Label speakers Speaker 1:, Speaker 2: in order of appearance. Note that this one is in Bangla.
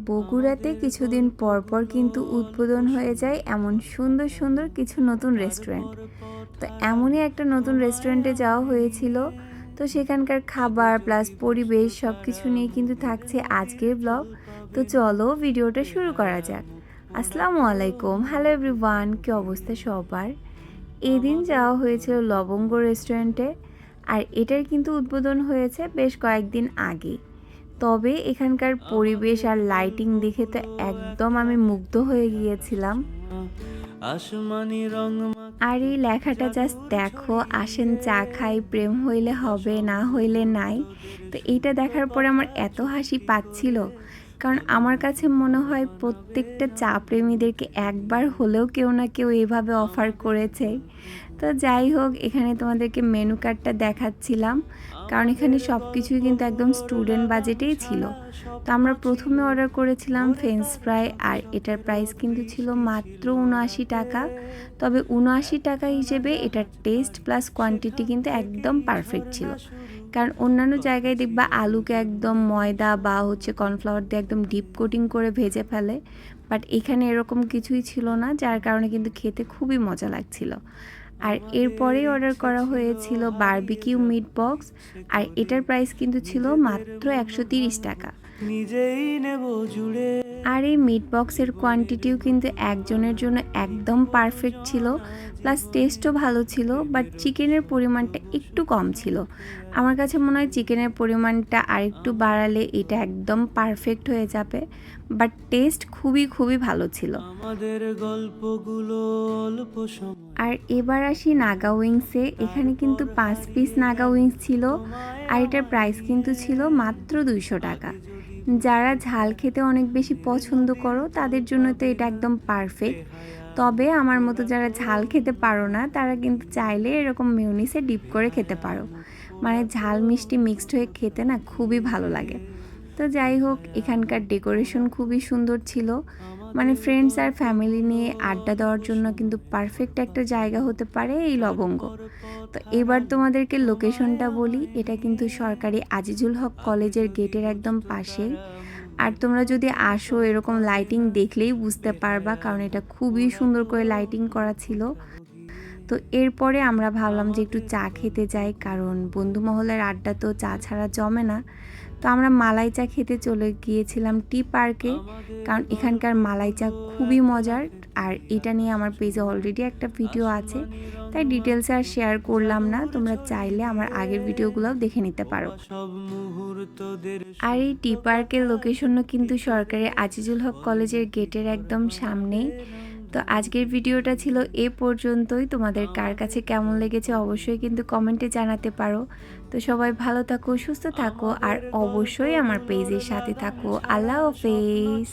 Speaker 1: বগুড়াতে কিছুদিন পর পর কিন্তু উদ্বোধন হয়ে যায় এমন সুন্দর সুন্দর কিছু নতুন রেস্টুরেন্ট। তো এমনই একটা নতুন রেস্টুরেন্টে যাওয়া হয়েছিল। তো সেখানকার খাবার প্লাস পরিবেশ সব কিছু নিয়ে কিন্তু থাকছে আজকের ব্লগ। তো চলো ভিডিওটা শুরু করা যাক। আসসালামু আলাইকুম, হ্যালো এভরিওয়ান, কী অবস্থা সবার? এদিন যাওয়া হয়েছিল লবঙ্গ রেস্টুরেন্টে, আর এটার কিন্তু উদ্বোধন হয়েছে বেশ কয়েকদিন আগে। তবে এখানকার পরিবেশ আর লাইটিং দেখে তো একদম আমি মুগ্ধ হয়ে গিয়েছিলাম। আর এই লেখাটা জাস্ট দেখো, আসেন চা খাই, প্রেম হইলে হবে না হইলে নাই। তো এইটা দেখার পরে আমার এত হাসি পাচ্ছিল, কারণ আমার কাছে মনে হয় প্রত্যেকটা চা প্রেমীদেরকে একবার হলেও কেউ না কেউ এভাবে অফার করেছে। তো যাই হোক, এখানে তোমাদেরকে মেনু কার্ডটা দেখাচ্ছিলাম, কারণ এখানে সব কিছুই কিন্তু একদম স্টুডেন্ট বাজেটেই ছিল। তো আমরা প্রথমে অর্ডার করেছিলাম ফ্রেঞ্চ ফ্রাই, আর এটার প্রাইস কিন্তু ছিল মাত্র ৭৯ টাকা। তবে ৭৯ টাকা হিসেবে এটার টেস্ট প্লাস কোয়ান্টিটি কিন্তু একদম পারফেক্ট ছিল। কারণ অন্যান্য জায়গায় দেখবা আলুকে একদম ময়দা বা কর্নফ্লাওয়ার দিয়ে একদম ডিপ কোটিং করে ভেজে ফেলে, বাট এখানে এরকম কিছুই ছিল না, যার কারণে কিন্তু খেতে খুবই মজা লাগছিল। আর এরপরেই অর্ডার করা হয়েছিল বারবিকিউ মিট বক্স, আর এটার প্রাইস কিন্তু ছিল মাত্র ১৩০ টাকা। আর এই মিট বক্সের কোয়ান্টিটিও কিন্তু একজনের জন্য একদম পারফেক্ট ছিল, প্লাস টেস্টও ভালো ছিল, বাট চিকেনের পরিমাণটা একটু কম ছিল। আমার কাছে মনে হয় চিকেনের পরিমাণটা আরেকটু বাড়ালে এটা একদম পারফেক্ট হয়ে যাবে, বাট টেস্ট খুবই খুবই ভালো ছিল। আর এবার আসি নাগা উইংসে। এখানে কিন্তু 5 পিস নাগা উইংস ছিল, আর এটার প্রাইস কিন্তু ছিল মাত্র 200 টাকা। যারা ঝাল খেতে অনেক বেশি পছন্দ করো তাদের জন্য তো এটা একদম পারফেক্ট। তবে আমার মতো যারা ঝাল খেতে পারো না, তারা কিন্তু চাইলে এরকম মিউনিসে ডিপ করে খেতে পারো। মানে ঝাল মিষ্টি মিক্সড হয়ে খেতে না খুবই ভালো লাগে। তো যাই হোক, এখানকার ডেকোরেশন খুবই সুন্দর ছিল। মানে ফ্রেন্ডস আর ফ্যামিলি নিয়ে আড্ডা দেওয়ার জন্য কিন্তু পারফেক্ট একটা জায়গা হতে পারে এই লবঙ্গ। তো এবার তোমাদেরকে লোকেশনটা বলি, এটা কিন্তু সরকারি আজিজুল হক কলেজের গেটের একদম পাশেই। আর তোমরা যদি আসো, এরকম লাইটিং দেখলেই বুঝতে পারবা, কারণ এটা খুবই সুন্দর করে লাইটিং করা ছিল। তো এরপরে আমরা ভাবলাম যে একটু চা খেতে যাই, কারণ বন্ধু মহলের আড্ডা তো চা ছাড়া জমে না। তো আমরা মালাই চা খেতে চলে গিয়েছিলাম টি পার্কে, কারণ এখানকার মালাই চা খুবই মজার। আর এটা নিয়ে আমার পেজে অলরেডি একটা ভিডিও আছে, তাই ডিটেলসে আর শেয়ার করলাম না, তোমরা চাইলে আমার আগের ভিডিওগুলোও দেখে নিতে পারো। আর এই টি পার্কের লোকেশনও কিন্তু সরকারি আজিজুল হক কলেজের গেটের একদম সামনেই। তো আজকের ভিডিওটা ছিল এ পর্যন্তই। তোমাদের কার কাছে কেমন লেগেছে অবশ্যই কিন্তু কমেন্টে জানাতে পারো। তো সবাই ভালো থাকো, সুস্থ থাকো, আর অবশ্যই আমার পেজের সাথে থাকো। আল্লাহ হাফেজ।